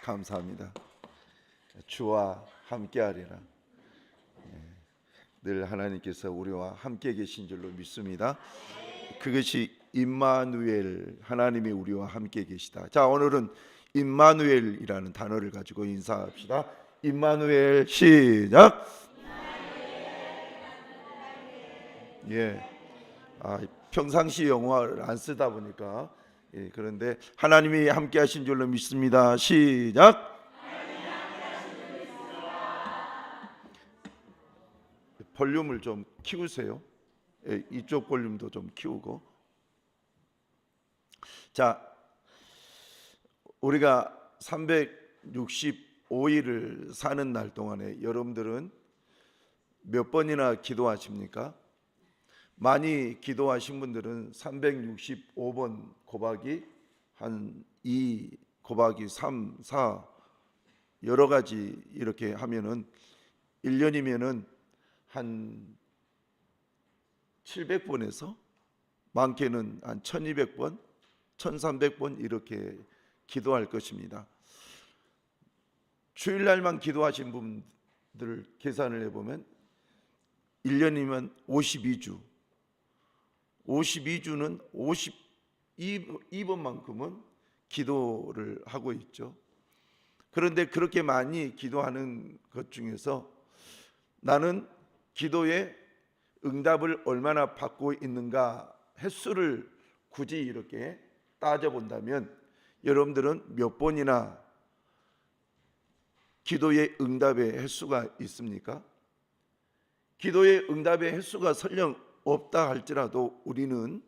감사합니다. 주와 함께하리라. 늘 하나님께서 우리와 함께 계신 줄로 믿습니다. 그것이 임마누엘, 하나님이 우리와 함께 계시다. 자, 오늘은 임마누엘이라는 단어를 가지고 인사합시다. 임마누엘, 시작. 예. 평상시 영어를 안 쓰다 보니까 그런데 하나님이 함께 하신 줄로 믿습니다. 시작. 볼륨을 좀 키우세요. 이쪽 볼륨도 좀 키우고. 자, 우리가 365일을 사는 날 동안에 여러분들은 몇 번이나 기도하십니까? 많이 기도하신 분들은 365번 곱하기 한 2 곱하기 3, 4 여러 가지 이렇게 하면은 1년이면은 한 700번에서 많게는 한 1200번, 1300번 이렇게 기도할 것입니다. 주일날만 기도하신 분들 계산을 해보면 1년이면 52주, 52주는 52번만큼은 기도를 하고 있죠. 그런데 그렇게 많이 기도하는 것 중에서 나는 기도의 응답을 얼마나 받고 있는가 횟수를 굳이 이렇게 따져본다면 여러분들은 몇 번이나 기도의 응답의 횟수가 있습니까? 기도의 응답의 횟수가 설령 없다 할지라도 우리는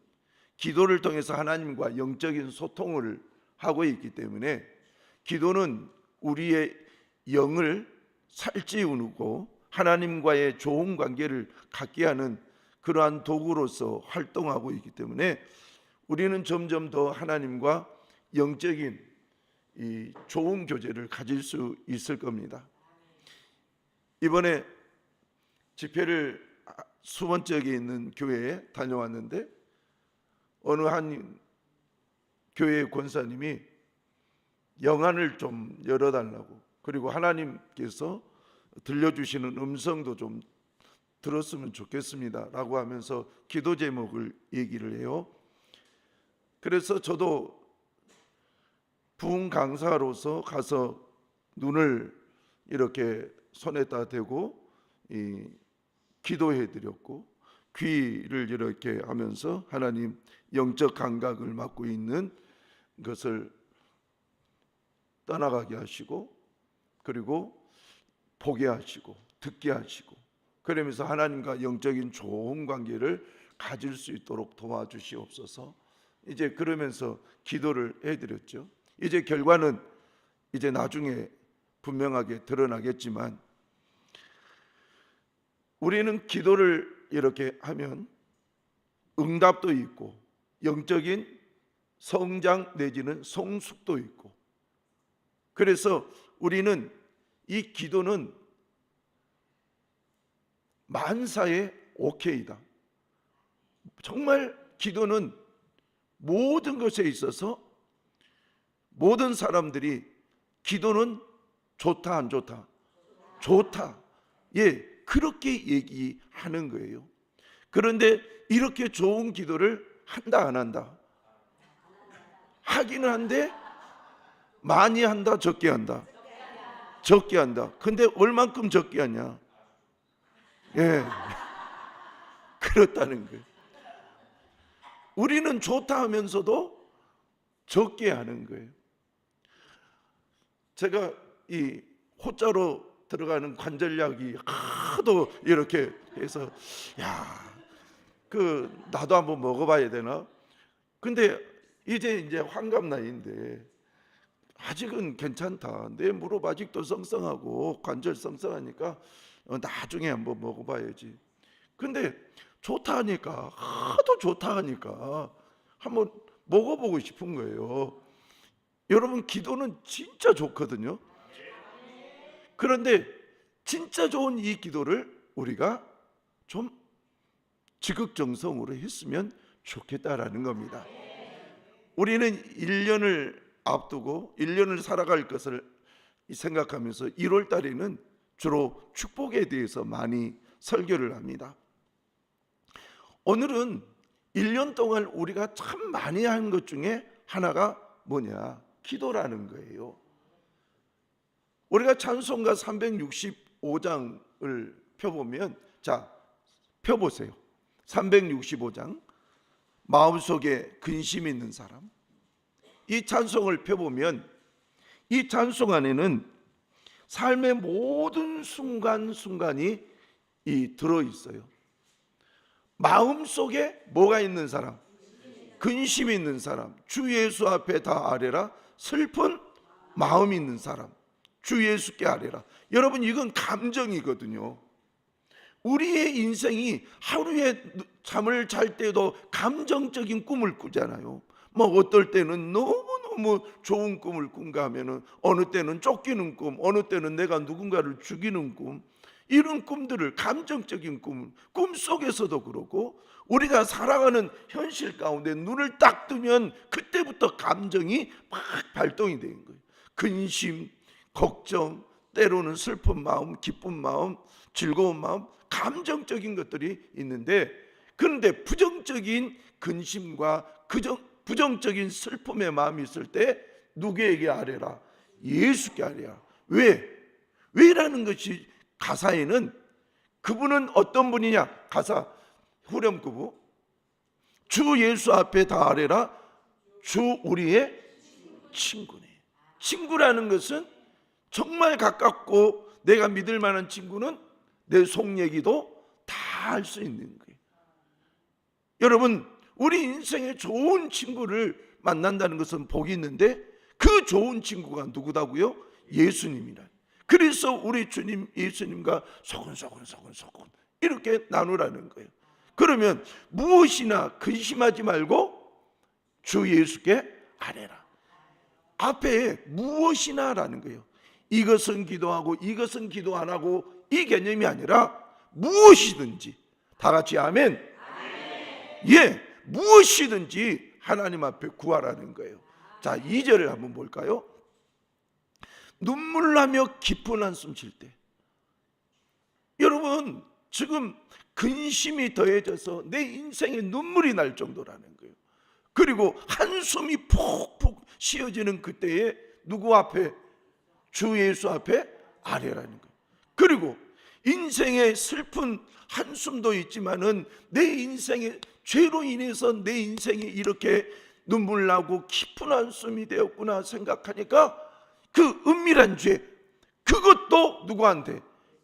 기도를 통해서 하나님과 영적인 소통을 하고 있기 때문에 기도는 우리의 영을 살찌우고 하나님과의 좋은 관계를 갖게 하는 그러한 도구로서 활동하고 있기 때문에 우리는 점점 더 하나님과 영적인 이 좋은 교제를 가질 수 있을 겁니다. 이번에 집회를 수원 지역에 있는 교회에 다녀왔는데 어느 한 교회 권사님이 영안을 좀 열어달라고, 그리고 하나님께서 들려주시는 음성도 좀 들었으면 좋겠습니다 라고 하면서 기도 제목을 얘기를 해요. 그래서 저도 부흥 강사로서 가서 눈을 이렇게 손에다 대고 기도해 드렸고, 귀를 이렇게 하면서 하나님 영적 감각을 맡고 있는 것을 떠나가게 하시고, 그리고 보게 하시고 듣게 하시고, 그러면서 하나님과 영적인 좋은 관계를 가질 수 있도록 도와주시옵소서. 이제 그러면서 기도를 해드렸죠. 이제 결과는 이제 나중에 분명하게 드러나겠지만 우리는 기도를 이렇게 하면 응답도 있고 영적인 성장 내지는 성숙도 있고, 그래서 우리는 이 기도는 만사의 오케이다. 정말 기도는 모든 것에 있어서 모든 사람들이 기도는 좋다 안 좋다? 좋다. 예, 그렇게 얘기하는 거예요. 그런데 이렇게 좋은 기도를 한다 안 한다? 하기는 한데 많이 한다 적게 한다? 적게 한다. 근데 얼만큼 적게 하냐? 예, 그렇다는 거예요. 우리는 좋다 하면서도 적게 하는 거예요. 제가 이 호자로 들어가는 관절약이 하도 이렇게 해서 나도 한번 먹어봐야 되나? 근데 이제 환갑 나이인데 아직은 괜찮다. 내 무릎 아직도 썽썽하고 관절 썽썽하니까 나중에 한번 먹어봐야지. 근데 좋다 하니까, 하도 좋다 하니까 한번 먹어보고 싶은 거예요. 여러분, 기도는 진짜 좋거든요. 그런데 진짜 좋은 이 기도를 우리가 좀 지극정성으로 했으면 좋겠다라는 겁니다. 우리는 1년을 앞두고 1년을 살아갈 것을 생각하면서 1월 달에는 주로 축복에 대해서 많이 설교를 합니다. 오늘은 1년 동안 우리가 참 많이 한 것 중에 하나가 뭐냐? 기도라는 거예요. 우리가 찬송가 365장을 펴보면, 자, 펴보세요. 365장, 마음속에 근심이 있는 사람. 이 찬송을 펴보면 이 찬송 안에는 삶의 모든 순간순간이 들어있어요. 마음속에 뭐가 있는 사람? 근심이 있는 사람. 주 예수 앞에 다 아뢰라. 슬픈 마음이 있는 사람. 주 예수께 아뢰라. 여러분, 이건 감정이거든요. 우리의 인생이 하루에 잠을 잘 때도 감정적인 꿈을 꾸잖아요. 뭐 어떨 때는 너무너무 좋은 꿈을 꾼가 하면은 어느 때는 쫓기는 꿈, 어느 때는 내가 누군가를 죽이는 꿈, 이런 꿈들을, 감정적인 꿈 속에서도 그렇고, 우리가 살아가는 현실 가운데 눈을 딱 뜨면 그때부터 감정이 막 발동이 되는 거예요. 근심, 걱정, 때로는 슬픈 마음, 기쁜 마음, 즐거운 마음, 감정적인 것들이 있는데, 그런데 부정적인 근심과 부정적인 슬픔의 마음이 있을 때 누구에게 아뢰라? 예수께 아뢰라. 왜라는 것이 가사에는, 그분은 어떤 분이냐? 가사 후렴구부, 주 예수 앞에 다 아뢰라. 주 우리의 친구네. 친구라는 것은 정말 가깝고 내가 믿을 만한 친구는 내 속 얘기도 다 할 수 있는 거예요. 여러분, 우리 인생에 좋은 친구를 만난다는 것은 복이 있는데, 그 좋은 친구가 누구다고요? 예수님이라. 그래서 우리 주님 예수님과 소근소근 이렇게 나누라는 거예요. 그러면 무엇이나 근심하지 말고 주 예수께 아뢰라. 앞에 무엇이나라는 거예요. 이것은 기도하고 이것은 기도 안 하고 이 개념이 아니라 무엇이든지, 다 같이 아멘. 예, 무엇이든지 하나님 앞에 구하라는 거예요. 자, 2절을 한번 볼까요? 눈물 나며 깊은 한숨 쉴 때. 여러분, 지금 근심이 더해져서 내 인생에 눈물이 날 정도라는 거예요. 그리고 한숨이 푹푹 쉬어지는 그때에 누구 앞에? 주 예수 앞에 아뢰라는 거예요. 그리고 인생의 슬픈 한숨도 있지만은 내 인생의 죄로 인해서 내 인생이 이렇게 눈물 나고 깊은 한숨이 되었구나 생각하니까 그 은밀한 죄, 그것도 누구한테?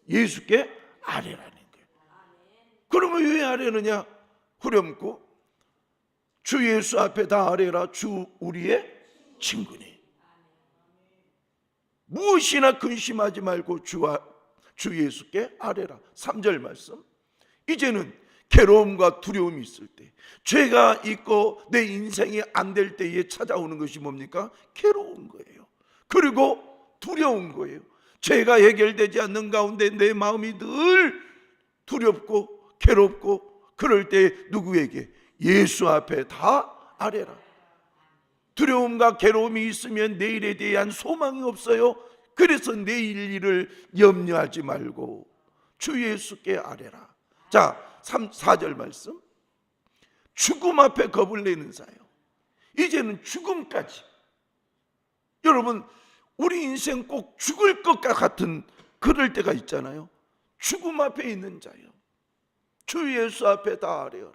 예수께 아뢰라는 거예요. 그러면 왜 아뢰느냐? 후렴구, 주 예수 앞에 다 아뢰라. 주 우리의 친구니. 무엇이나 근심하지 말고 주 예수께 아뢰라. 3절 말씀. 이제는 괴로움과 두려움이 있을 때, 죄가 있고 내 인생이 안 될 때에 찾아오는 것이 뭡니까? 괴로운 거예요. 그리고 두려운 거예요. 죄가 해결되지 않는 가운데 내 마음이 늘 두렵고 괴롭고, 그럴 때 누구에게? 예수 앞에 다 아뢰라. 두려움과 괴로움이 있으면 내일에 대한 소망이 없어요. 그래서 내일 일을 염려하지 말고 주 예수께 아뢰라. 자, 4절 말씀. 죽음 앞에 겁을 내는 자요. 이제는 죽음까지. 여러분, 우리 인생 꼭 죽을 것 같은 그럴 때가 있잖아요. 죽음 앞에 있는 자요. 주 예수 앞에 다 아뢰어라.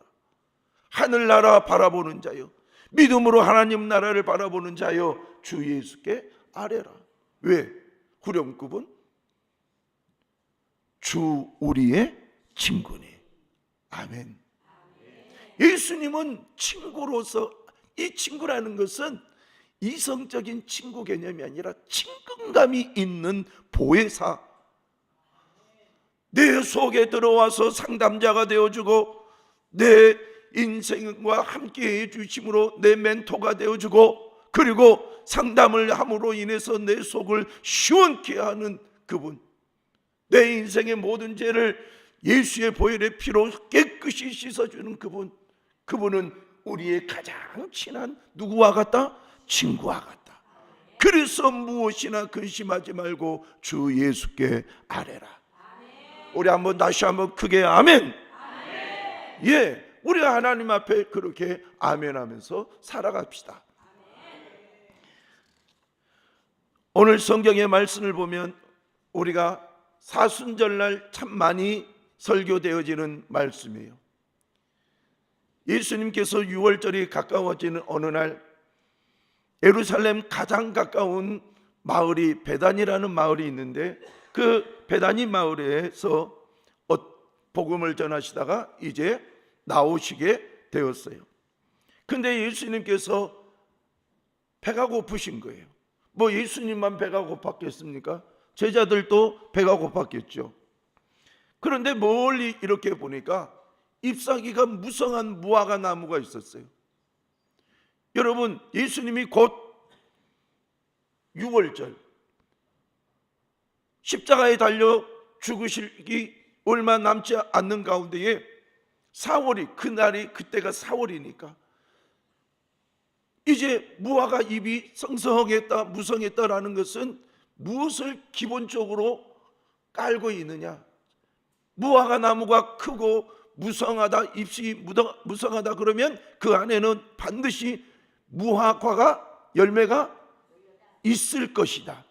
하늘나라 바라보는 자요. 믿음으로 하나님 나라를 바라보는 자요. 주 예수께 아뢰라. 왜? 후렴구분, 주 우리의 친구니. 아멘. 예수님은 친구로서, 이 친구라는 것은 이성적인 친구 개념이 아니라 친근감이 있는 보혜사, 내 속에 들어와서 상담자가 되어주고 내 인생과 함께 해주심으로 내 멘토가 되어주고, 그리고 상담을 함으로 인해서 내 속을 시원케 하는 그분, 내 인생의 모든 죄를 예수의 보혈의 피로 깨끗이 씻어주는 그분, 그분은 우리의 가장 친한 누구와 같다? 친구와 같다. 그래서 무엇이나 근심하지 말고 주 예수께 아뢰라. 우리 한번 다시 한번 크게 아멘. 예, 우리가 하나님 앞에 그렇게 아멘하면서 살아갑시다. 오늘 성경의 말씀을 보면 우리가 사순절날 참 많이 설교되어지는 말씀이에요. 예수님께서 6월절이 가까워지는 어느 날 예루살렘 가장 가까운 마을이 베단이라는 마을이 있는데 그 베다니 마을에서 복음을 전하시다가 이제 나오시게 되었어요. 근데 예수님께서 배가 고프신 거예요. 뭐 예수님만 배가 고팠겠습니까? 제자들도 배가 고팠겠죠. 그런데 멀리 이렇게 보니까 잎사귀가 무성한 무화과 나무가 있었어요. 여러분, 예수님이 곧 6월절 십자가에 달려 죽으시기 얼마 남지 않는 가운데에 4월이 그때가 4월이니까 이제 무화과 잎이 성성했다, 무성했다라는 것은 무엇을 기본적으로 깔고 있느냐? 무화과 나무가 크고 무성하다, 잎이 무성하다 그러면 그 안에는 반드시 무화과가 열매가 있을 것이다.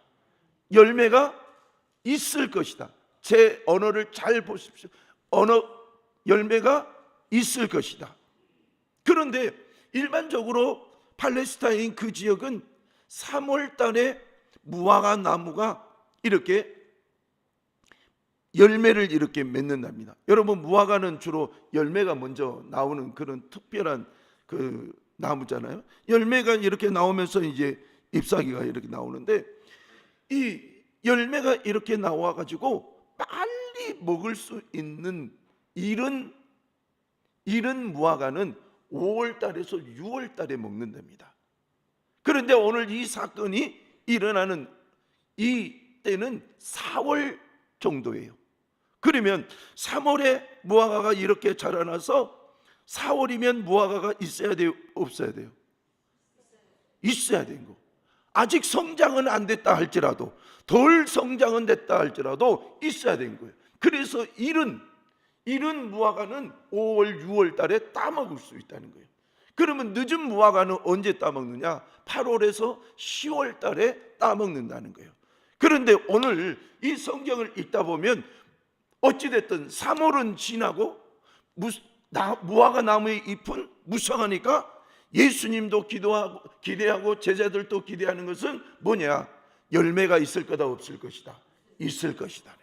열매가 있을 것이다. 제 언어를 잘 보십시오. 열매가 있을 것이다. 그런데 일반적으로 팔레스타인 그 지역은 3월 달에 무화과 나무가 이렇게 열매를 이렇게 맺는답니다. 여러분, 무화과는 주로 열매가 먼저 나오는 그런 특별한 그 나무잖아요. 열매가 이렇게 나오면서 이제 잎사귀가 이렇게 나오는데 이 열매가 이렇게 나와 가지고 빨리 먹을 수 있는 이런 무화과는 5월 달에서 6월 달에 먹는답니다. 그런데 오늘 이 사건이 일어나는 이 때는 4월 정도예요. 그러면 3월에 무화과가 이렇게 자라나서 4월이면 무화과가 있어야 돼요? 없어야 돼요? 있어야 되는 거. 아직 성장은 안 됐다 할지라도, 덜 성장은 됐다 할지라도 있어야 되는 거예요. 그래서 이른 무화과는 5월, 6월 달에 따먹을 수 있다는 거예요. 그러면 늦은 무화과는 언제 따먹느냐? 8월에서 10월 달에 따먹는다는 거예요. 그런데 오늘 이 성경을 읽다 보면 어찌됐든 3월은 지나고 무화과 나무의 잎은 무성하니까 예수님도 기대하고 제자들도 기대하는 것은 뭐냐? 열매가 있을 거다, 없을 것이다? 있을 것이다.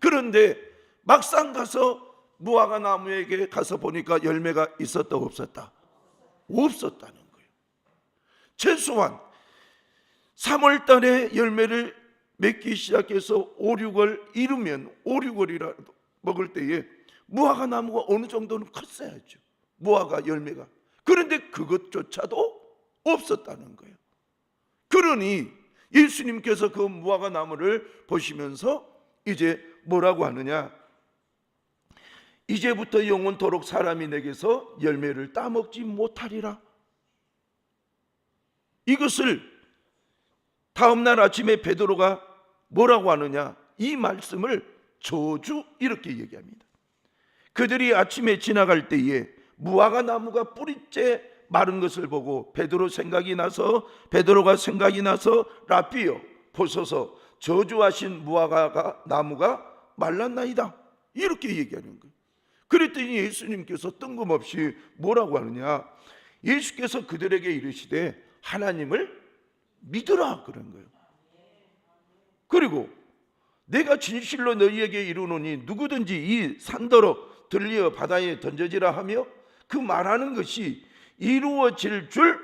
그런데 막상 가서 무화과 나무에게 가서 보니까 열매가 있었다, 없었다? 없었다는 거예요. 최소한 3월 달에 열매를 맺기 시작해서 5, 6월 이르면 5, 6월이라도 먹을 때에 무화과 나무가 어느 정도는 컸어야죠. 무화과 열매가. 그런데 그것조차도 없었다는 거예요. 그러니 예수님께서 그 무화과 나무를 보시면서 이제 뭐라고 하느냐? 이제부터 영원토록 사람이 내게서 열매를 따먹지 못하리라. 이것을 다음날 아침에 베드로가 뭐라고 하느냐? 이 말씀을 저주 이렇게 얘기합니다. 그들이 아침에 지나갈 때에 무화과 나무가 뿌리째 마른 것을 보고 베드로가 생각이 나서 라삐여 보소서 저주하신 무화과 나무가 말랐나이다. 이렇게 얘기하는 거예요. 그랬더니 예수님께서 뜬금없이 뭐라고 하느냐? 예수께서 그들에게 이르시되 하나님을 믿으라 그런 거예요. 그리고 내가 진실로 너희에게 이르노니 누구든지 이 산더러 들리어 바다에 던져지라 하며 그 말하는 것이 이루어질 줄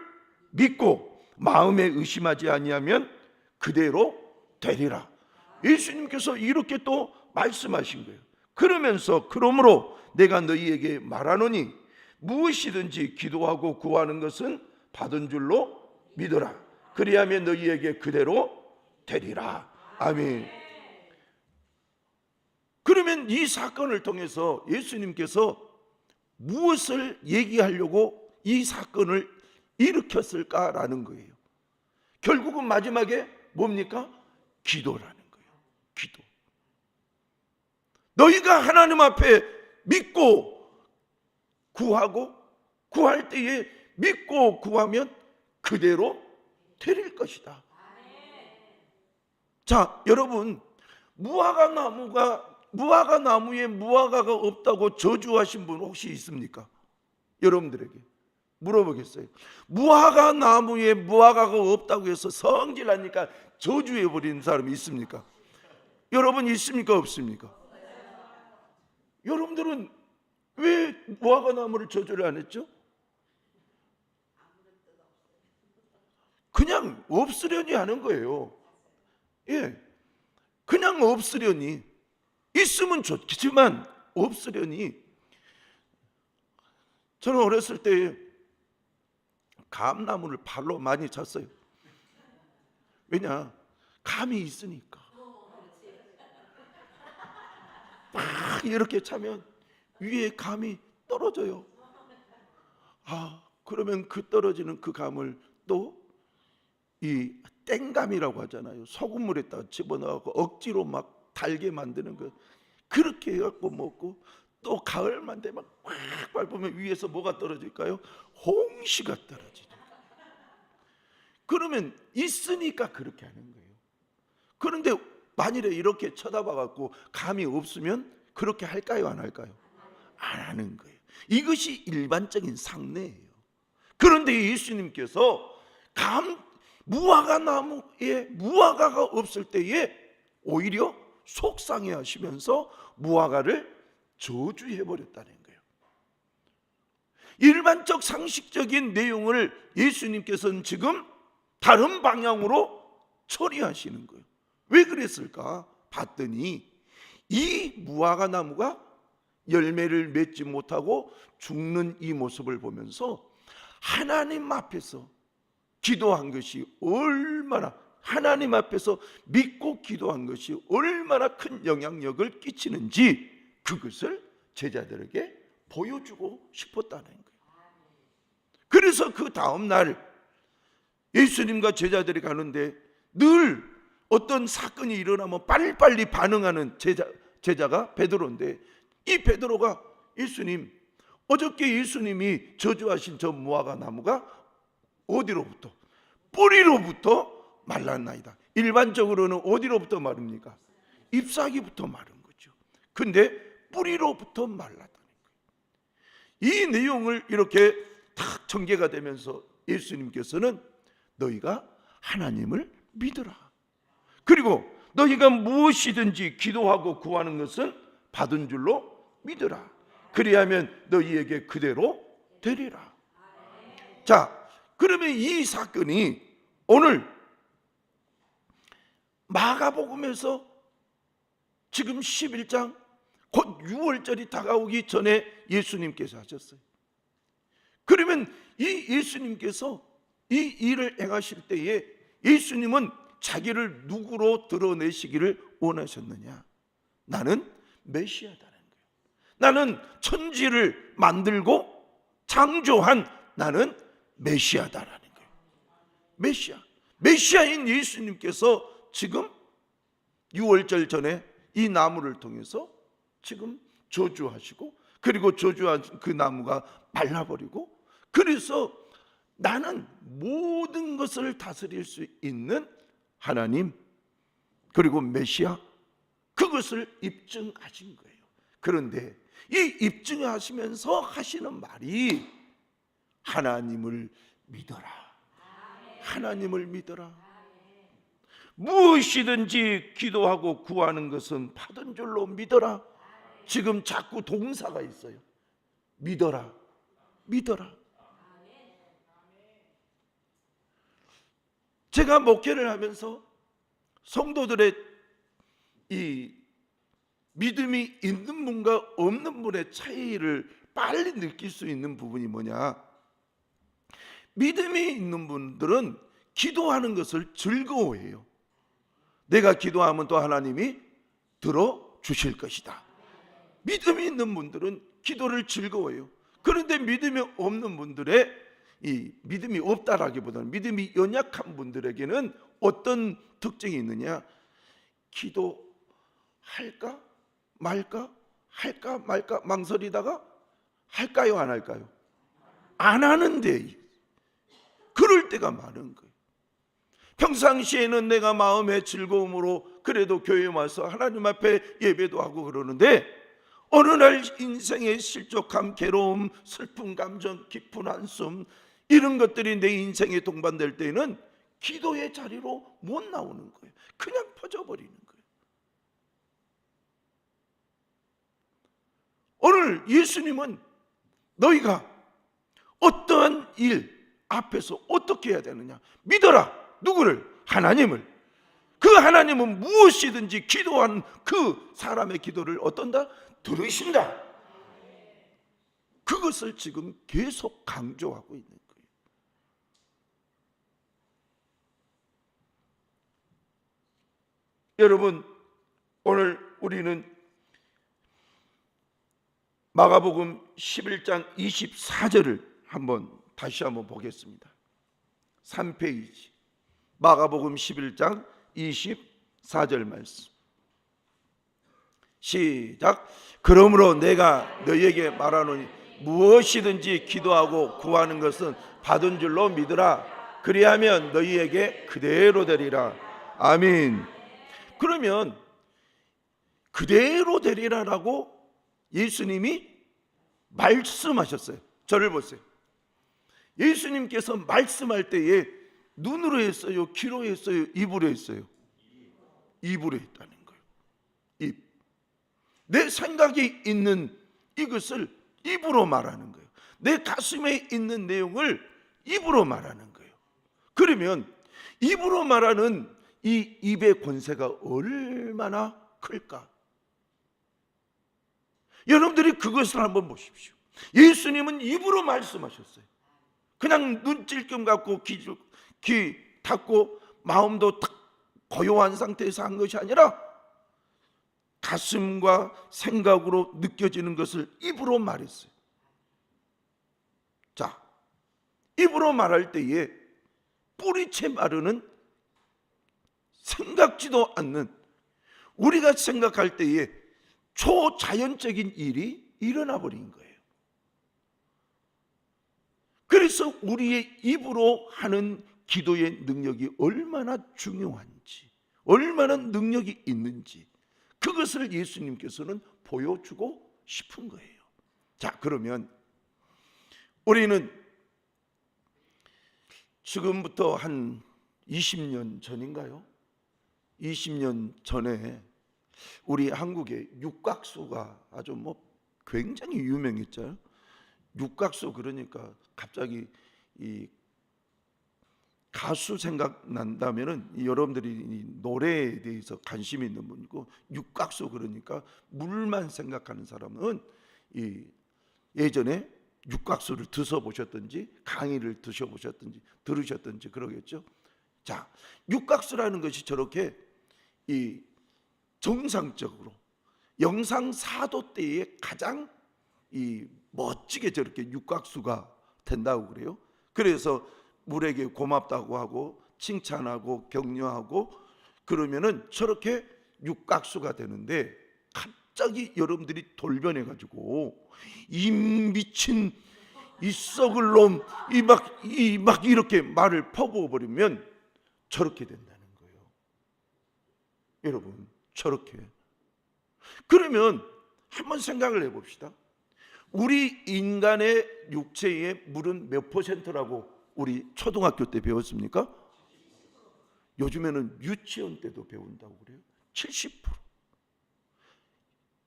믿고 마음에 의심하지 아니하면 그대로 되리라. 예수님께서 이렇게 또 말씀하신 거예요. 그러므로 내가 너희에게 말하노니 무엇이든지 기도하고 구하는 것은 받은 줄로 믿어라. 그리하면 너희에게 그대로 되리라. 아멘. 그러면 이 사건을 통해서 예수님께서 무엇을 얘기하려고 이 사건을 일으켰을까라는 거예요. 결국은 마지막에 뭡니까? 기도라는 거예요. 기도. 너희가 하나님 앞에 믿고 구하고, 구할 때에 믿고 구하면 그대로 되릴 것이다. 자, 여러분, 무화과 나무에 무화과가 없다고 저주하신 분 혹시 있습니까? 여러분들에게 물어보겠어요. 무화과 나무에 무화과가 없다고 해서 성질나니까 저주해버리는 사람이 있습니까? 여러분 있습니까? 없습니까? 여러분들은 왜 무화과 나무를 저주를 안 했죠? 그냥 없으려니 하는 거예요. 예, 그냥 없으려니. 있으면 좋겠지만 없으려니. 저는 어렸을 때 감나무를 발로 많이 찼어요. 왜냐? 감이 있으니까. 막 이렇게 차면 위에 감이 떨어져요. 그러면 그 떨어지는 그 감을 또 이 땡감이라고 하잖아요. 소금물에다가 집어넣고 억지로 막 달게 만드는 거. 그렇게 해갖고 먹고, 또 가을만 되면 꽉 밟으면 위에서 뭐가 떨어질까요? 홍시가 떨어지죠. 그러면 있으니까 그렇게 하는 거예요. 그런데 만일에 이렇게 쳐다봐갖고 감이 없으면 그렇게 할까요? 안 할까요? 안 하는 거예요. 이것이 일반적인 상례예요. 그런데 예수님께서 무화과 나무에 무화과가 없을 때에 오히려 속상해 하시면서 무화과를 저주해버렸다는 거예요. 일반적 상식적인 내용을 예수님께서는 지금 다른 방향으로 처리하시는 거예요. 왜 그랬을까? 봤더니 이 무화과 나무가 열매를 맺지 못하고 죽는 이 모습을 보면서 하나님 앞에서 기도한 것이 얼마나, 하나님 앞에서 믿고 기도한 것이 얼마나 큰 영향력을 끼치는지 그것을 제자들에게 보여주고 싶었다는 거예요. 그래서 그 다음 날 예수님과 제자들이 가는데 늘 어떤 사건이 일어나면 빨리빨리 반응하는 제자가 베드로인데, 이 베드로가 예수님, 어저께 예수님이 저주하신 저 무화과 나무가 어디로부터? 뿌리로부터 말랐나이다. 일반적으로는 어디로부터 마릅니까? 잎사귀부터 마른 거죠. 근데 뿌리로부터 말랐다는 거예요. 이 내용을 이렇게 탁 전개가 되면서 예수님께서는 너희가 하나님을 믿으라. 그리고 너희가 무엇이든지 기도하고 구하는 것은 받은 줄로 믿으라. 그리하면 너희에게 그대로 되리라. 자, 그러면 이 사건이 오늘 마가복음에서 지금 11장 곧 6월절이 다가오기 전에 예수님께서 하셨어요. 그러면 이 예수님께서 이 일을 행하실 때에 예수님은 자기를 누구로 드러내시기를 원하셨느냐? 나는 메시아다는 거예요. 나는 천지를 만들고 창조한 나는 메시아다라는 거예요. 메시아인 예수님께서 지금 6월절 전에 이 나무를 통해서 지금 저주하시고, 그리고 저주한 그 나무가 말라버리고, 그래서 나는 모든 것을 다스릴 수 있는 하나님, 그리고 메시아, 그것을 입증하신 거예요. 그런데 이 입증하시면서 하시는 말이 하나님을 믿어라. 하나님을 믿어라. 무엇이든지 기도하고 구하는 것은 받은 줄로 믿어라. 지금 자꾸 동사가 있어요. 믿어라. 믿어라. 제가 목회를 하면서 성도들의 이 믿음이 있는 분과 없는 분의 차이를 빨리 느낄 수 있는 부분이 뭐냐? 믿음이 있는 분들은 기도하는 것을 즐거워해요. 내가 기도하면 또 하나님이 들어주실 것이다. 믿음이 있는 분들은 기도를 즐거워해요. 그런데 믿음이 없는 분들의 이 믿음이 없다라기보다는 믿음이 연약한 분들에게는 어떤 특징이 있느냐? 기도할까 말까 할까 말까 망설이다가 할까요 안 할까요? 안 하는데 그럴 때가 많은 거예요. 평상시에는 내가 마음의 즐거움으로 그래도 교회에 와서 하나님 앞에 예배도 하고 그러는데 어느 날 인생의 실족함, 괴로움, 슬픈 감정, 깊은 한숨 이런 것들이 내 인생에 동반될 때에는 기도의 자리로 못 나오는 거예요. 그냥 퍼져버리는 거예요. 오늘 예수님은 너희가 어떠한 일 앞에서 어떻게 해야 되느냐? 믿어라. 누구를? 하나님을. 그 하나님은 무엇이든지 기도한 그 사람의 기도를 어떤다? 들으신다. 그것을 지금 계속 강조하고 있는 거예요. 여러분, 오늘 우리는 마가복음 11장 24절을 다시 한번 보겠습니다. 3페이지 마가복음 11장 24절 말씀 시작. 그러므로 내가 너희에게 말하노니 무엇이든지 기도하고 구하는 것은 받은 줄로 믿으라. 그리하면 너희에게 그대로 되리라. 아멘. 그러면 그대로 되리라라고 예수님이 말씀하셨어요. 저를 보세요. 예수님께서 말씀할 때에 눈으로 했어요? 귀로 했어요? 입으로 했어요? 입으로 했다는 거예요. 입. 내 생각에 있는 이것을 입으로 말하는 거예요. 내 가슴에 있는 내용을 입으로 말하는 거예요. 그러면 입으로 말하는 이 입의 권세가 얼마나 클까? 여러분들이 그것을 한번 보십시오. 예수님은 입으로 말씀하셨어요. 그냥 눈찔끔 갖고 귀 닫고 마음도 탁 고요한 상태에서 한 것이 아니라 가슴과 생각으로 느껴지는 것을 입으로 말했어요. 자, 입으로 말할 때에 뿌리채 마르는 생각지도 않는, 우리가 생각할 때에 초자연적인 일이 일어나 버린 거예요. 그래서 우리의 입으로 하는 기도의 능력이 얼마나 중요한지, 얼마나 능력이 있는지 그것을 예수님께서는 보여주고 싶은 거예요. 자, 그러면 우리는 지금부터 한 20년 전인가요? 20년 전에 우리 한국의 육각수가 아주 굉장히 유명했죠. 육각수 그러니까 갑자기 이 가수 생각난다면은 여러분들이 이 노래에 대해서 관심이 있는 분이고, 육각수 그러니까 물만 생각하는 사람은 이 예전에 육각수를 드셔보셨든지 강의를 드셔보셨든지 들으셨든지 그러겠죠. 자, 육각수라는 것이 저렇게 이 정상적으로 영상사도 때에 가장 이 멋지게 저렇게 육각수가 된다고 그래요. 그래서 물에게 고맙다고 하고 칭찬하고 격려하고 그러면은 저렇게 육각수가 되는데, 갑자기 여러분들이 돌변해 가지고 이 미친 이 썩을 놈 이 막 이렇게 말을 퍼부어 버리면 저렇게 된다는 거예요. 여러분, 저렇게. 그러면 한번 생각을 해 봅시다. 우리 인간의 육체의 물은 몇 퍼센트라고 우리 초등학교 때 배웠습니까? 요즘에는 유치원 때도 배운다고 그래요. 70%.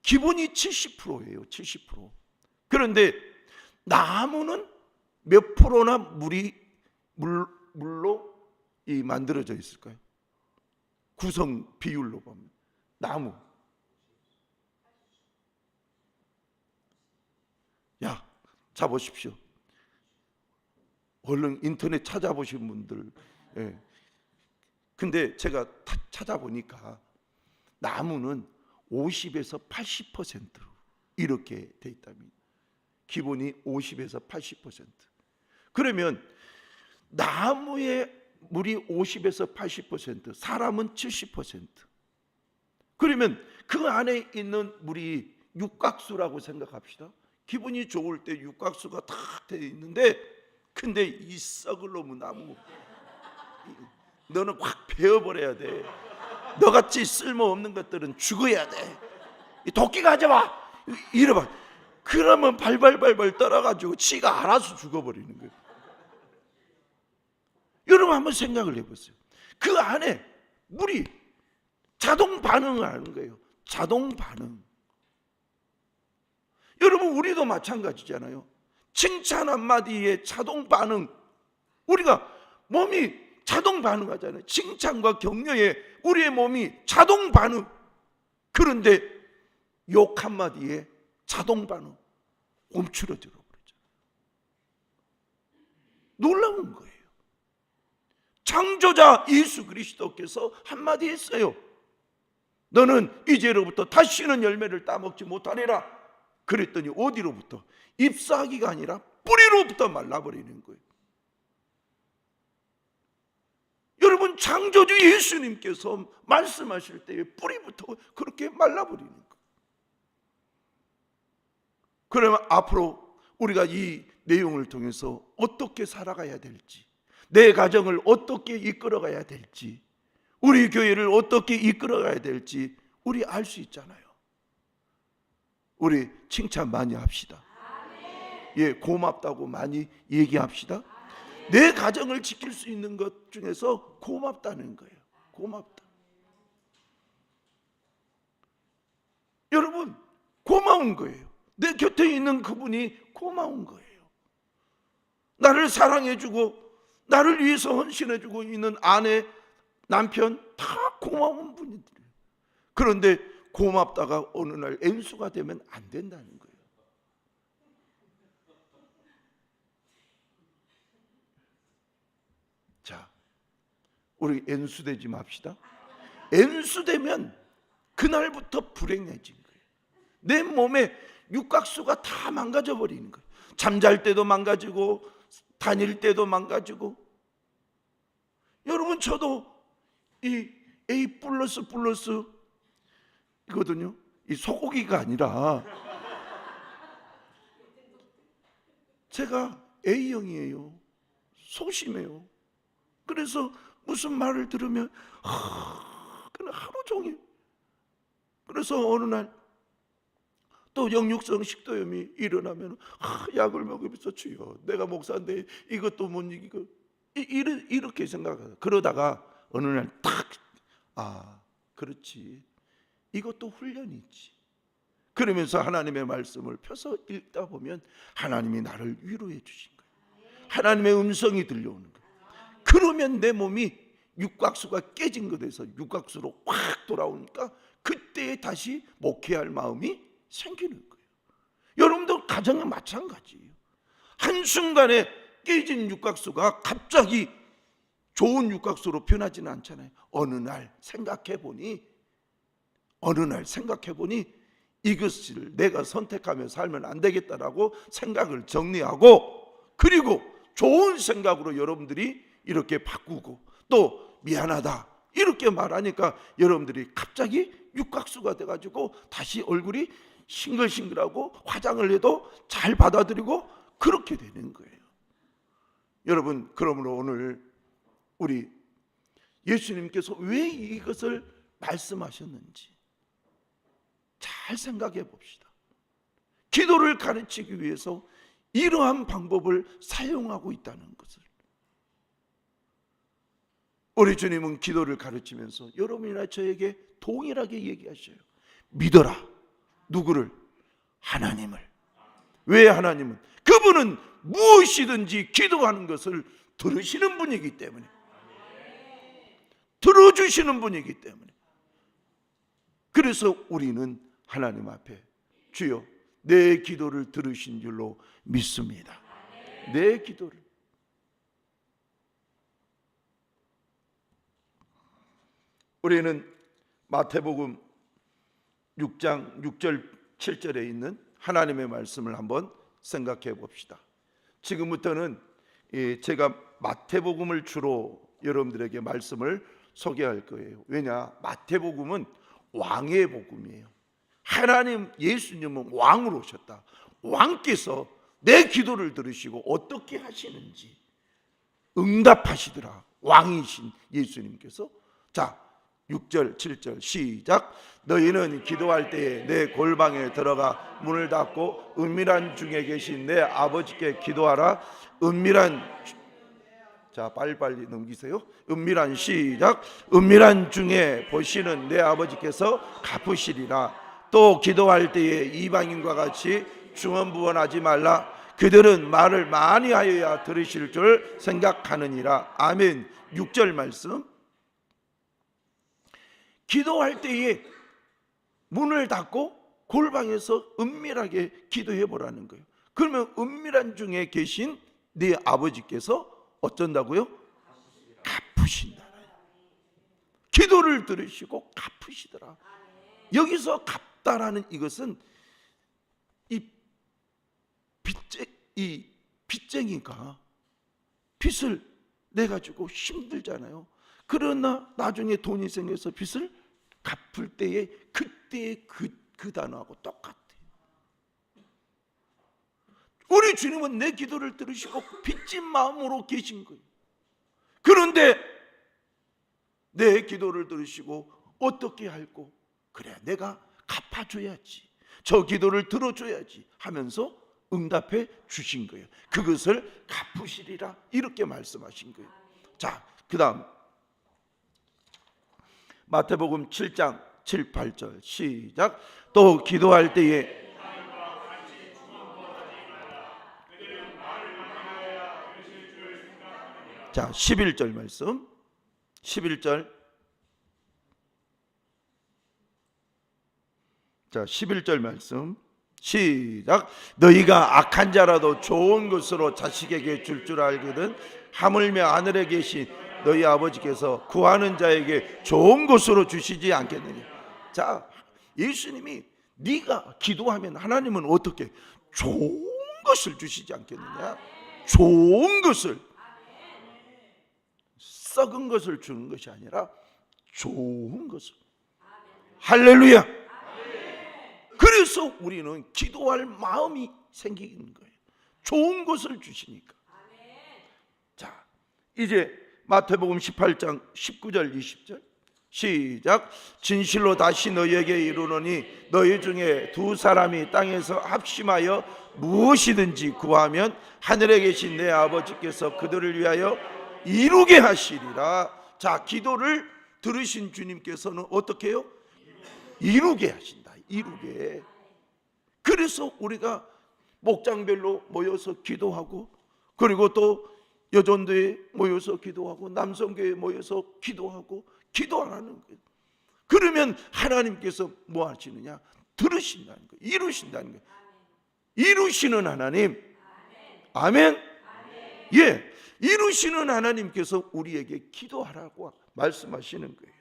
기본이 70%예요. 70%. 그런데 나무는 몇 프로나 물로 만들어져 있을까요? 구성 비율로 보면 나무. 야, 자 보십시오. 얼른 인터넷 찾아보신 분들. 예. 근데 제가 찾아보니까 나무는 50에서 80% 이렇게 돼 있답니다. 기본이 50에서 80%. 그러면 나무의 물이 50에서 80%, 사람은 70%. 그러면 그 안에 있는 물이 육각수라고 생각합시다. 기분이 좋을 때 육각수가 탁 되어 있는데, 근데 이 썩을 놈의 나무, 너는 확 베어버려야 돼. 너같이 쓸모없는 것들은 죽어야 돼. 도끼 가져와 이래봐. 그러면 발발발발 떨어가지고 지가 알아서 죽어버리는 거예요. 여러분 한번 생각을 해보세요. 그 안에 물이 자동 반응을 하는 거예요. 자동 반응. 여러분 우리도 마찬가지잖아요. 칭찬 한마디에 자동 반응. 우리가 몸이 자동 반응하잖아요. 칭찬과 격려에 우리의 몸이 자동 반응. 그런데 욕 한마디에 자동 반응 움츠러들어 버리죠. 놀라운 거예요. 창조자 예수 그리스도께서 한마디 했어요. 너는 이제로부터 다시는 열매를 따먹지 못하리라. 그랬더니 어디로부터? 잎사귀가 아니라 뿌리로부터 말라버리는 거예요. 여러분 창조주 예수님께서 말씀하실 때에 뿌리부터 그렇게 말라버리는 거예요. 그러면 앞으로 우리가 이 내용을 통해서 어떻게 살아가야 될지, 내 가정을 어떻게 이끌어가야 될지, 우리 교회를 어떻게 이끌어가야 될지 우리 알 수 있잖아요. 우리 칭찬 많이 합시다. 예, 고맙다고 많이 얘기합시다. 내 가정을 지킬 수 있는 것 중에서 고맙다는 거예요. 고맙다. 여러분 고마운 거예요. 내 곁에 있는 그분이 고마운 거예요. 나를 사랑해주고 나를 위해서 헌신해주고 있는 아내, 남편 다 고마운 분들이에요. 그런데 고맙다가 어느 날 엔수가 되면 안 된다는 거예요. 자, 우리 엔수 되지 맙시다. 엔수 되면 그날부터 불행해진 거예요. 내 몸에 육각수가 다 망가져 버리는 거예요. 잠잘 때도 망가지고 다닐 때도 망가지고. 여러분 저도 이 A++ 이거든요. 이 소고기가 아니라 제가 A형이에요. 소심해요. 그래서 무슨 말을 들으면 그냥 하루 종일. 그래서 어느 날 또 역류성 식도염이 일어나면 약을 먹으면서 주여 내가 목사인데 이것도 못 이기고 이렇게 생각하다. 그러다가 어느 날 딱 그렇지, 이것도 훈련이지. 그러면서 하나님의 말씀을 펴서 읽다 보면 하나님이 나를 위로해 주신 거예요. 하나님의 음성이 들려오는 거예요. 그러면 내 몸이 육각수가 깨진 것에서 육각수로 확 돌아오니까 그때 다시 목회할 마음이 생기는 거예요. 여러분도 가정에 마찬가지예요. 한순간에 깨진 육각수가 갑자기 좋은 육각수로 변하지는 않잖아요. 어느 날 생각해 보니 이것을 내가 선택하며 살면 안 되겠다라고 생각을 정리하고, 그리고 좋은 생각으로 여러분들이 이렇게 바꾸고 또 미안하다 이렇게 말하니까 여러분들이 갑자기 육각수가 돼가지고 다시 얼굴이 싱글싱글하고 화장을 해도 잘 받아들이고 그렇게 되는 거예요. 여러분 그러므로 오늘 우리 예수님께서 왜 이것을 말씀하셨는지 잘 생각해 봅시다. 기도를 가르치기 위해서 이러한 방법을 사용하고 있다는 것을. 우리 주님은 기도를 가르치면서 여러분이나 저에게 동일하게 얘기하셔요. 믿어라. 누구를? 하나님을. 왜 하나님은? 그분은 무엇이든지 기도하는 것을 들으시는 분이기 때문에, 들어주시는 분이기 때문에. 그래서 우리는 하나님 앞에 주여 내 기도를 들으신 줄로 믿습니다. 내 기도를. 우리는 마태복음 6장 6절 7절에 있는 하나님의 말씀을 한번 생각해 봅시다. 지금부터는 제가 마태복음을 주로 여러분들에게 말씀을 소개할 거예요. 왜냐? 마태복음은 왕의 복음이에요. 하나님 예수님은 왕으로 오셨다. 왕께서 내 기도를 들으시고 어떻게 하시는지 응답하시더라. 왕이신 예수님께서. 자, 6절 7절 시작. 너희는 기도할 때에 내 골방에 들어가 문을 닫고 은밀한 중에 계신 내 아버지께 기도하라. 은밀한, 자 빨리빨리 넘기세요. 은밀한 시작. 은밀한 중에 보시는 내 아버지께서 갚으시리라. 또 기도할 때에 이방인과 같이 중언부언하지 말라. 그들은 말을 많이 하여야 들으실 줄 생각하느니라. 아멘. 6절 말씀. 기도할 때에 문을 닫고 골방에서 은밀하게 기도해 보라는 거예요. 그러면 은밀한 중에 계신 네 아버지께서 어쩐다고요? 갚으신다. 기도를 들으시고 갚으시더라. 여기서 갚다라는 이것은 이 빚쟁이가 빚을 내가지고 힘들잖아요. 그러나 나중에 돈이 생겨서 빚을 갚을 때에 그때의 그 단어하고 똑같아요. 우리 주님은 내 기도를 들으시고 빚진 마음으로 계신 거예요. 그런데 내 기도를 들으시고 어떻게 할꼬? 그래, 내가 갚아줘야지, 저 기도를 들어줘야지 하면서 응답해 주신 거예요. 그것을 갚으시리라 이렇게 말씀하신 거예요. 자, 그 다음 마태복음 7장 7, 8절 시작. 또 기도할 때에 자 11절 말씀 11절 자 11절 말씀 시작. 너희가 악한 자라도 좋은 것으로 자식에게 줄 알거든 하물며 하늘에 계신 너희 아버지께서 구하는 자에게 좋은 것으로 주시지 않겠느냐. 자, 예수님이 네가 기도하면 하나님은 어떻게 좋은 것을 주시지 않겠느냐. 좋은 것을, 썩은 것을 주는 것이 아니라 좋은 것을. 할렐루야. 그래서 우리는 기도할 마음이 생기는 거예요. 좋은 것을 주시니까. 자, 이제 마태복음 18장 19절 20절 시작. 진실로 다시 너희에게 이르노니 너희 중에 두 사람이 땅에서 합심하여 무엇이든지 구하면 하늘에 계신 내 아버지께서 그들을 위하여 이루게 하시리라. 자, 기도를 들으신 주님께서는 어떻게 해요? 이루게 하신다. 이루게. 그래서 우리가 목장별로 모여서 기도하고, 그리고 또 여전도에 모여서 기도하고, 남성교회에 모여서 기도하고, 기도하라는 거예요. 그러면 하나님께서 뭐 하시느냐? 들으신다는 거예요. 이루신다는 거예요. 이루시는 하나님. 아멘. 예, 이루시는 하나님께서 우리에게 기도하라고 말씀하시는 거예요.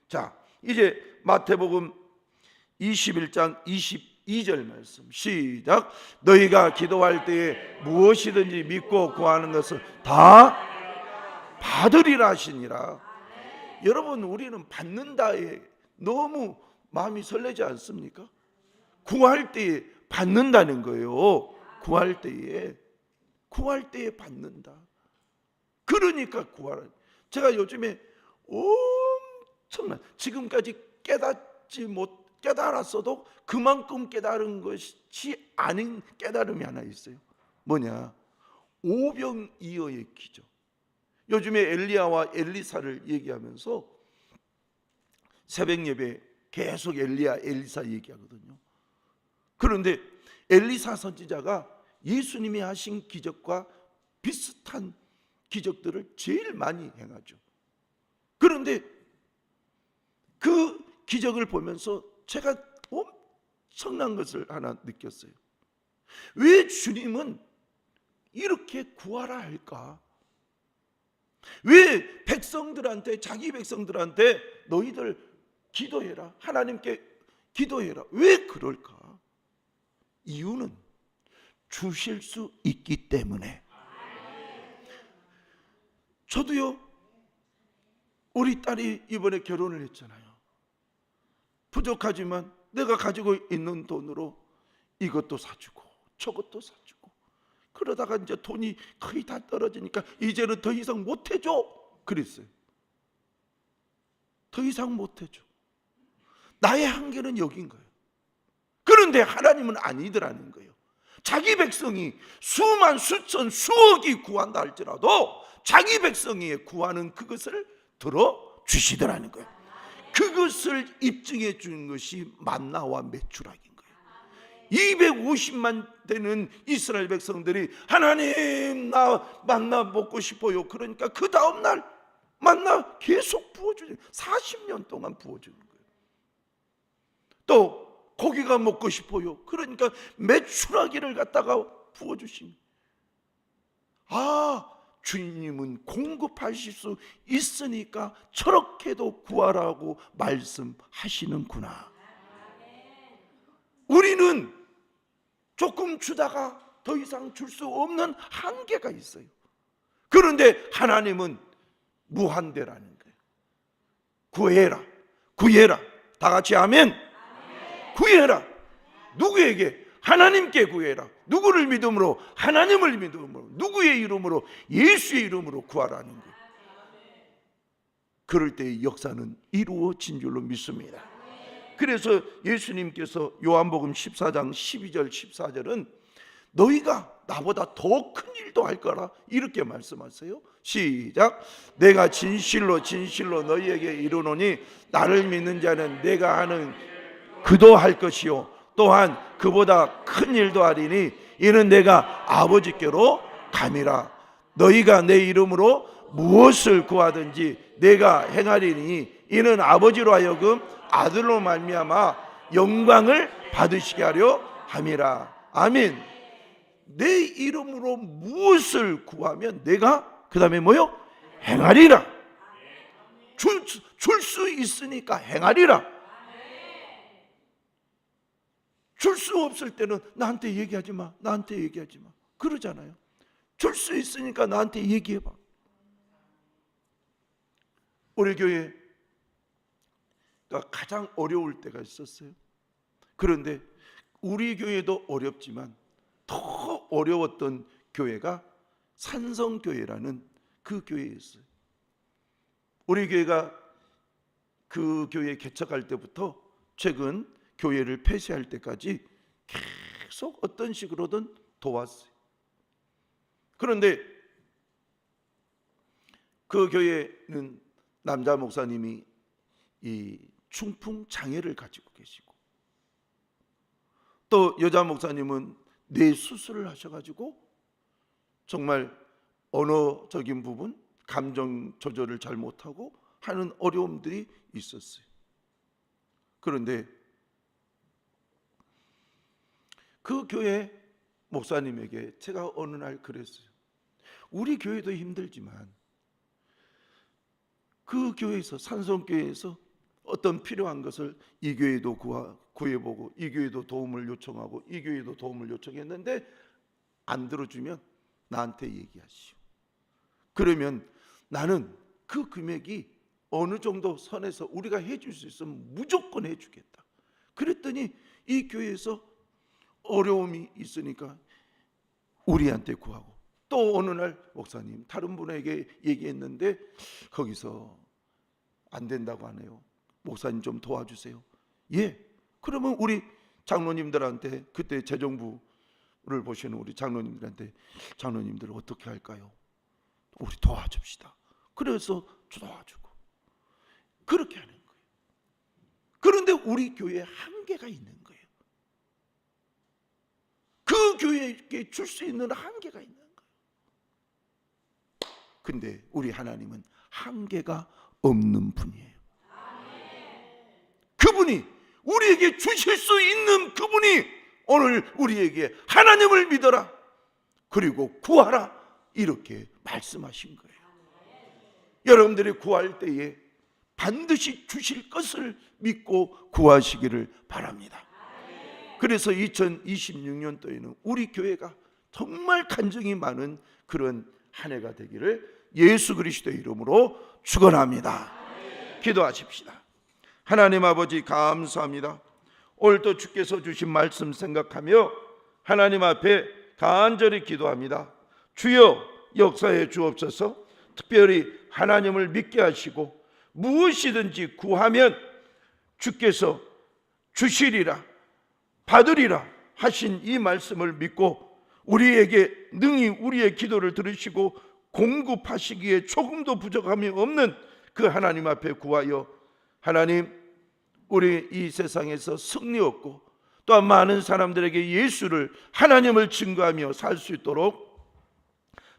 자, 이제 마태복음 21장 22절 말씀 시작. 너희가 기도할 때에 무엇이든지 믿고 구하는 것을 다 받으리라 하시니라. 여러분, 우리는 받는다에 너무 마음이 설레지 않습니까? 구할 때에 받는다는 거예요. 구할 때에 받는다. 그러니까 구하라. 제가 요즘에 엄청난, 지금까지 깨달았어도 그만큼 깨달은 것이 아닌 깨달음이 하나 있어요. 뭐냐? 오병이어의 기적. 요즘에 엘리야와 엘리사를 얘기하면서 새벽 예배 계속 엘리야 엘리사 얘기하거든요. 그런데 엘리사 선지자가 예수님이 하신 기적과 비슷한 기적들을 제일 많이 행하죠. 그런데 그 기적을 보면서 제가 엄청난 것을 하나 느꼈어요. 왜 주님은 이렇게 구하라 할까? 왜 백성들한테, 자기 백성들한테 너희들 기도해라, 하나님께 기도해라, 왜 그럴까? 이유는 주실 수 있기 때문에. 저도요, 우리 딸이 이번에 결혼을 했잖아요. 부족하지만 내가 가지고 있는 돈으로 이것도 사주고 저것도 사주고, 그러다가 이제 돈이 거의 다 떨어지니까 이제는 더 이상 못해줘 그랬어요. 더 이상 못해줘. 나의 한계는 여긴 거예요. 그런데 하나님은 아니더라는 거예요. 자기 백성이 수만 수천 수억이 구한다 할지라도 자기 백성이 구하는 그것을 들어주시더라는 거예요. 그것을 입증해 주는 것이 만나와 메추라기인 거예요. 250만 되는 이스라엘 백성들이 하나님 나 만나 먹고 싶어요. 그러니까 그 다음날 만나 계속 부어주죠. 40년 동안 부어주는 거예요. 또 고기가 먹고 싶어요. 그러니까 메추라기를 갖다가 부어주신. 아, 주님은 공급하실 수 있으니까 저렇게도 구하라고 말씀하시는구나. 우리는 조금 주다가 더 이상 줄 수 없는 한계가 있어요. 그런데 하나님은 무한대라는 거예요. 구해라, 구해라. 다 같이 아멘. 구해라. 누구에게? 하나님께 구해라. 누구를 믿음으로? 하나님을 믿음으로. 누구의 이름으로? 예수의 이름으로 구하라는 거예요. 그럴 때 역사는 이루어진 줄로 믿습니다. 그래서 예수님께서 요한복음 14장 12절 14절은 너희가 나보다 더 큰 일도 할 거라 이렇게 말씀하세요. 시작. 내가 진실로 진실로 너희에게 이르노니 나를 믿는 자는 내가 하는 그도 할 것이요 또한 그보다 큰 일도 하리니 이는 내가 아버지께로 감이라. 너희가 내 이름으로 무엇을 구하든지 내가 행하리니 이는 아버지로 하여금 아들로 말미암아 영광을 받으시게 하려 함이라. 아멘. 내 이름으로 무엇을 구하면 내가 그 다음에 뭐요? 행하리라. 줄 수 있으니까 행하리라. 줄 수 없을 때는 나한테 얘기하지 마, 나한테 얘기하지 마 그러잖아요. 줄 수 있으니까 나한테 얘기해봐. 우리 교회가 가장 어려울 때가 있었어요. 그런데 우리 교회도 어렵지만 더 어려웠던 교회가 산성교회라는 그 교회였어요. 우리 교회가 그 교회 개척할 때부터 최근 교회를 폐쇄할 때까지 계속 어떤 식으로든 도왔어요. 그런데 그 교회는 남자 목사님이 이 중풍 장애를 가지고 계시고 또 여자 목사님은 뇌 수술을 하셔가지고 정말 언어적인 부분, 감정 조절을 잘 못하고 하는 어려움들이 있었어요. 그런데 그 교회 목사님에게 제가 어느 날 그랬어요. 우리 교회도 힘들지만 그 교회에서 산성교회에서 어떤 필요한 것을 이 교회도 구해보고 이 교회도 도움을 요청하고 이 교회도 도움을 요청했는데 안 들어주면 나한테 얘기하시오. 그러면 나는 그 금액이 어느 정도 선에서 우리가 해줄 수 있으면 무조건 해주겠다. 그랬더니 이 교회에서 어려움이 있으니까 우리한테 구하고 또 어느 날 목사님 다른 분에게 얘기했는데 거기서 안 된다고 하네요. 목사님 좀 도와주세요. 예. 그러면 우리 장로님들한테 그때 재정부를 보시는 우리 장로님들한테 장로님들 어떻게 할까요? 우리 도와줍시다. 그래서 도와주고 그렇게 하는 거예요. 그런데 우리 교회에 한계가 있는 거예요. 그 교회에게 줄 수 있는 한계가 있는 거예요. 근데 우리 하나님은 한계가 없는 분이에요. 그분이 우리에게 주실 수 있는 그분이 오늘 우리에게 하나님을 믿어라 그리고 구하라 이렇게 말씀하신 거예요. 여러분들이 구할 때에 반드시 주실 것을 믿고 구하시기를 바랍니다. 그래서 2026년도에는 우리 교회가 정말 간증이 많은 그런 한 해가 되기를 예수 그리스도의 이름으로 축원합니다. 기도하십시다. 하나님 아버지 감사합니다. 오늘도 주께서 주신 말씀 생각하며 하나님 앞에 간절히 기도합니다. 주여 역사해 주옵소서. 특별히 하나님을 믿게 하시고 무엇이든지 구하면 주께서 주시리라 받으리라 하신 이 말씀을 믿고 우리에게 능히 우리의 기도를 들으시고 공급하시기에 조금도 부족함이 없는 그 하나님 앞에 구하여 하나님 우리 이 세상에서 승리 얻고 또한 많은 사람들에게 예수를 하나님을 증거하며 살 수 있도록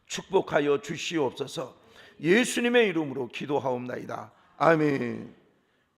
축복하여 주시옵소서. 예수님의 이름으로 기도하옵나이다. 아멘.